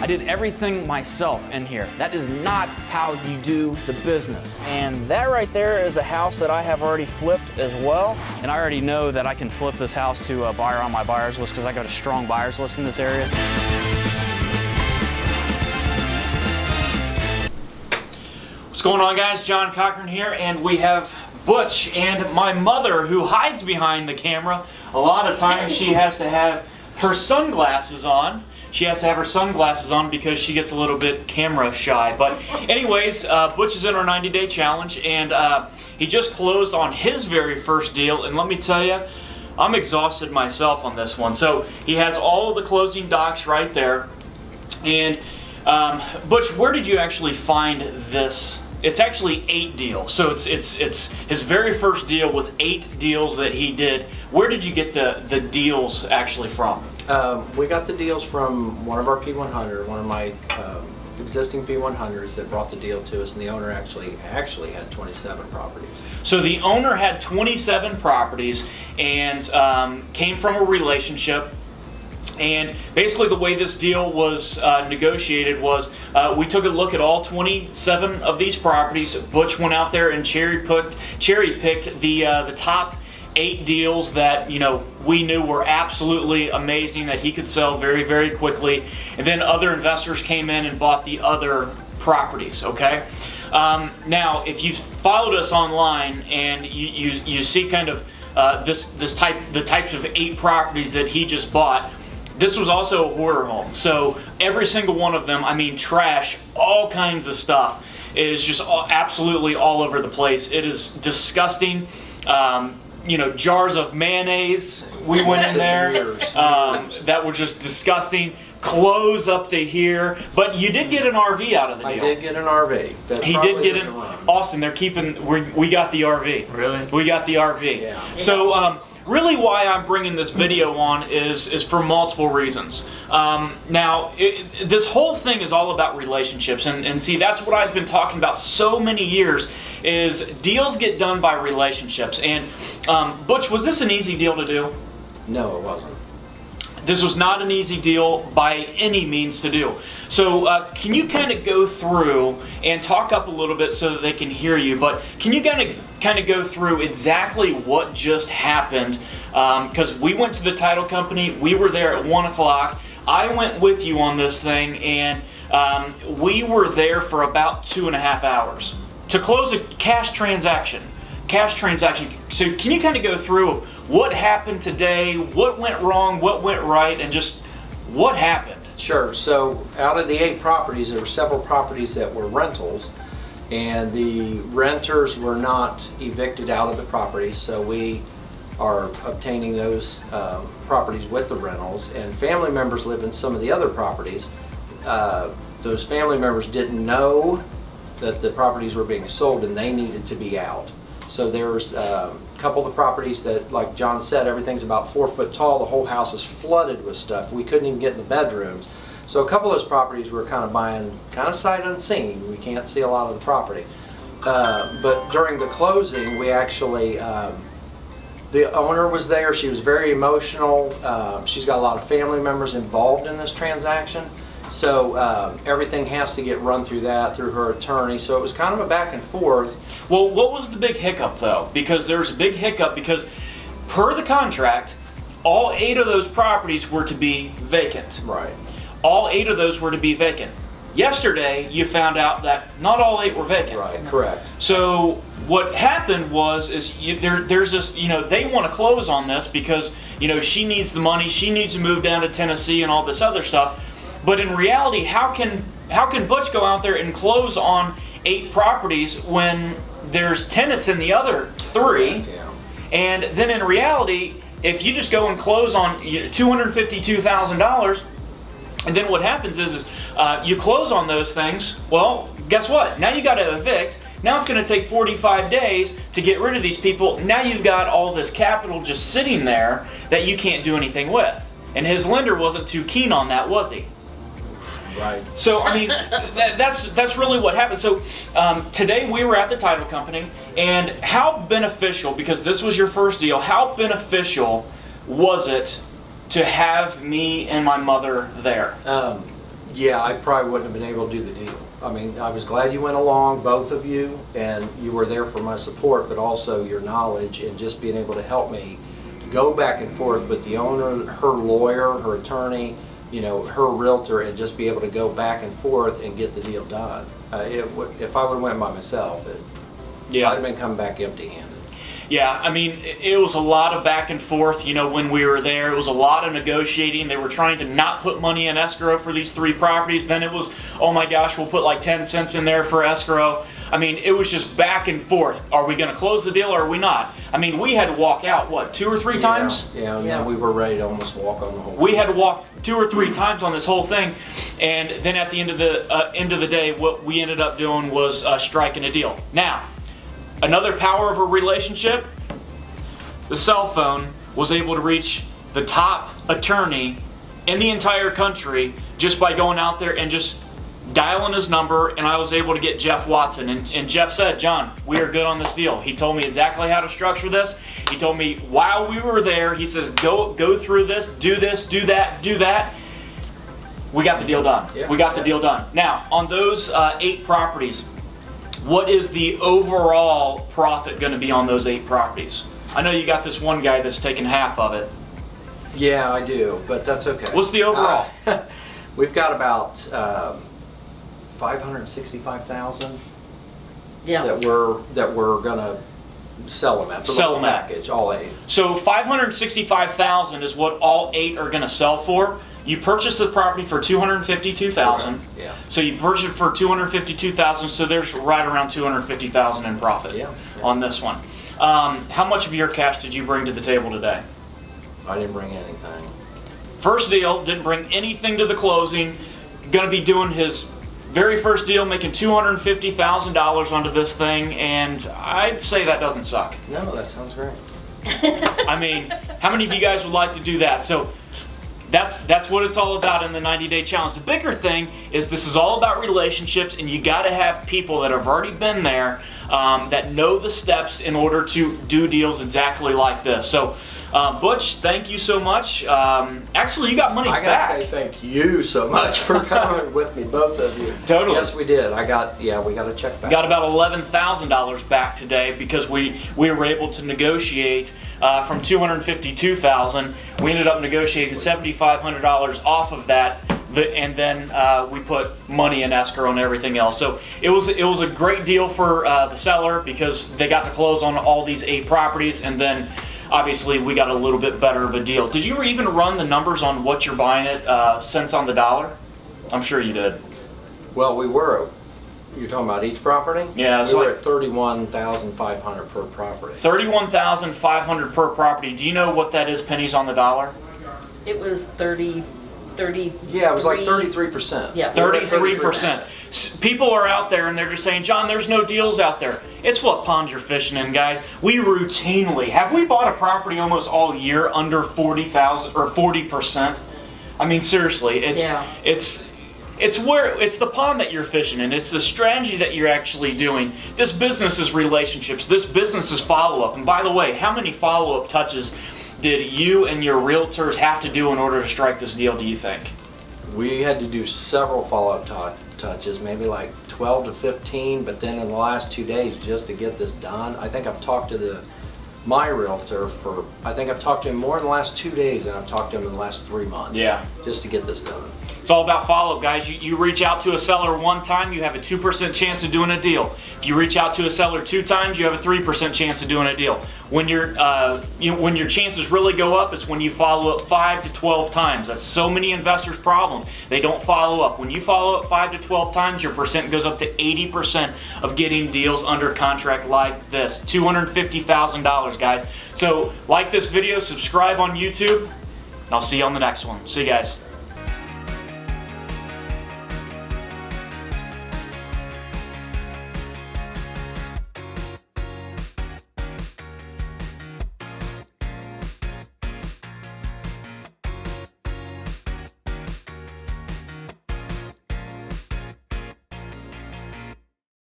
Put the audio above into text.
I did everything myself in here. That is not how you do the business. And that right there is a house that I have already flipped as well. And I already know that I can flip this house to a buyer on my buyers list because I got a strong buyers list in this area. What's going on, guys? John Cochran here, and we have Butch and my mother, who hides behind the camera. A lot of times she has to have her sunglasses on. She has to have her sunglasses on because she gets a little bit camera shy. But anyways, Butch is in our 90-day challenge, and he just closed on his very first deal. And let me tell you, I'm exhausted myself on this one. So he has all of the closing docs right there. And Butch, where did you actually find this? It's actually 8 deals. So it's his very first deal was 8 deals that he did. Where did you get the deals actually from? We got the deals from one of our P100, one of my existing P100s that brought the deal to us, and the owner actually had 27 properties. So the owner had 27 properties and came from a relationship. And basically the way this deal was negotiated was we took a look at all 27 of these properties. Butch went out there and cherry-picked the top 8 deals that, you know, we knew were absolutely amazing, that he could sell very, very quickly. And then other investors came in and bought the other properties, okay? Now, if you've followed us online and you see kind of the types of 8 properties that he just bought, this was also a hoarder home. So every single one of them, I mean, trash, all kinds of stuff is just absolutely all over the place. It is disgusting. You know, jars of mayonnaise, we went in there, that were just disgusting. Clothes up to here, but you did get an RV out of the deal. I did get an RV. He did get an Austin. They're keeping. We got the RV. Really? We got the RV. Yeah. So really, why I'm bringing this video on is for multiple reasons. Now, this whole thing is all about relationships, and see, that's what I've been talking about so many years. Is deals get done by relationships. And Butch, was this an easy deal to do? No, it wasn't. This was not an easy deal by any means to do. So can you kind of go through and talk up a little bit so that they can hear you, but can you kind of go through exactly what just happened? Because we went to the title company, we were there at 1 o'clock. I went with you on this thing, and we were there for about 2.5 hours to close a cash transaction. So can you kind of go through of what happened today, what went wrong, what went right, and just what happened? Sure. So out of the 8 properties, there were several properties that were rentals, and the renters were not evicted out of the properties, so we are obtaining those properties with the rentals, and family members live in some of the other properties. Those family members didn't know that the properties were being sold, and they needed to be out. So there's a couple of the properties that, like John said, everything's about 4 foot tall. The whole house is flooded with stuff. We couldn't even get in the bedrooms. So a couple of those properties we're kind of buying kind of sight unseen. We can't see a lot of the property. But during the closing, we actually, the owner was there. She was very emotional. She's got a lot of family members involved in this transaction. So everything has to get run through her attorney. So it was kind of a back and forth. Well, what was the big hiccup though? Because there's a big hiccup because per the contract, all 8 of those properties were to be vacant. Right. All 8 of those were to be vacant. Yesterday, you found out that not all 8 were vacant. Right, correct. So what happened was, there's this, you know, they want to close on this because, you know, she needs the money, she needs to move down to Tennessee and all this other stuff. But in reality, how can Butch go out there and close on 8 properties when there's tenants in the other 3? Yeah. And then in reality, if you just go and close on $252,000, and then what happens is you close on those things, well, guess what? Now you got to evict. Now it's going to take 45 days to get rid of these people. Now you've got all this capital just sitting there that you can't do anything with. And his lender wasn't too keen on that, was he? Right. So, I mean, that's really what happened. So, today we were at the title company, and how beneficial, because this was your first deal, how beneficial was it to have me and my mother there? Yeah, I probably wouldn't have been able to do the deal. I mean, I was glad you went along, both of you, and you were there for my support, but also your knowledge and just being able to help me go back and forth with the owner, her lawyer, her attorney, you know, her realtor, and just be able to go back and forth and get the deal done. If I would have went by myself, I'd have been coming back empty-handed. Yeah, I mean, it was a lot of back and forth, you know, when we were there. It was a lot of negotiating. They were trying to not put money in escrow for these 3 properties. Then it was, oh my gosh, we'll put like 10 cents in there for escrow. I mean, it was just back and forth. Are we going to close the deal or are we not? I mean, we had to walk out, what, 2 or 3 times? Yeah, and then we were ready to almost walk on the whole thing. We had to walk 2 or 3 times on this whole thing. And then at the end of the day, what we ended up doing was striking a deal. Now, another power of a relationship, the cell phone was able to reach the top attorney in the entire country just by going out there and just dialing his number, and I was able to get Jeff Watson. And Jeff said, John, we are good on this deal. He told me exactly how to structure this. He told me while we were there, he says, go through this, do that, do that. We got the deal done. Yeah. We got the deal done. Now, on those 8 properties, what is the overall profit going to be on those 8 properties? I know you got this one guy that's taking half of it. Yeah, I do, but that's okay. What's the overall? We've got about 565,000. Yeah. That we're gonna sell them at. Sell them at. Package, all 8. So 565,000 is what all 8 are going to sell for. You purchased the property for 252,000. Yeah. So you purchased it for 252,000. So there's right around 250,000 in profit on this one. How much of your cash did you bring to the table today? I didn't bring anything. First deal, didn't bring anything to the closing. Going to be doing his very first deal, making $250,000 onto this thing, and I'd say that doesn't suck. No, that sounds great. I mean, how many of you guys would like to do that? So that's what it's all about in the 90-day challenge. The bigger thing is this is all about relationships, and you got to have people that have already been there that know the steps in order to do deals exactly like this. So, Butch, thank you so much. Actually, you got money back. I gotta say thank you so much for coming with me, both of you. Totally. Yes, we did. We got a check back. Got about $11,000 back today because we were able to negotiate from $252,000. We ended up negotiating $7,500 off of that, and then we put money in escrow and everything else. So it was a great deal for the seller because they got to close on all these 8 properties, and then obviously we got a little bit better of a deal. Did you even run the numbers on what you're buying it cents on the dollar? I'm sure you did. Well, we were. You're talking about each property? Yeah, we were at $31,500 per property. $31,500 per property. Do you know what that is pennies on the dollar? It was 30. Yeah, it was like 33%. Yeah, 33%. People are out there and they're just saying, John, there's no deals out there. It's what pond you're fishing in, guys. We routinely have we bought a property almost all year under 40,000 or 40%. I mean, seriously, it's the pond that you're fishing in. It's the strategy that you're actually doing. This business is relationships. This business is follow-up. And by the way, how many follow-up touches did you and your realtors have to do in order to strike this deal, do you think? We had to do several follow-up touches, maybe like 12 to 15, but then in the last 2 days just to get this done. I think I've talked to my realtor I think I've talked to him more in the last 2 days than I've talked to him in the last 3 months. Yeah. Just to get this done. It's all about follow-up, guys. You reach out to a seller one time, you have a 2% chance of doing a deal. If you reach out to a seller 2 times, you have a 3% chance of doing a deal. When when your chances really go up, it's when you follow up 5 to 12 times. That's so many investors' problem. They don't follow up. When you follow up 5 to 12 times, your percent goes up to 80% of getting deals under contract like this. $250,000, guys. So like this video, subscribe on YouTube, and I'll see you on the next one. See you guys.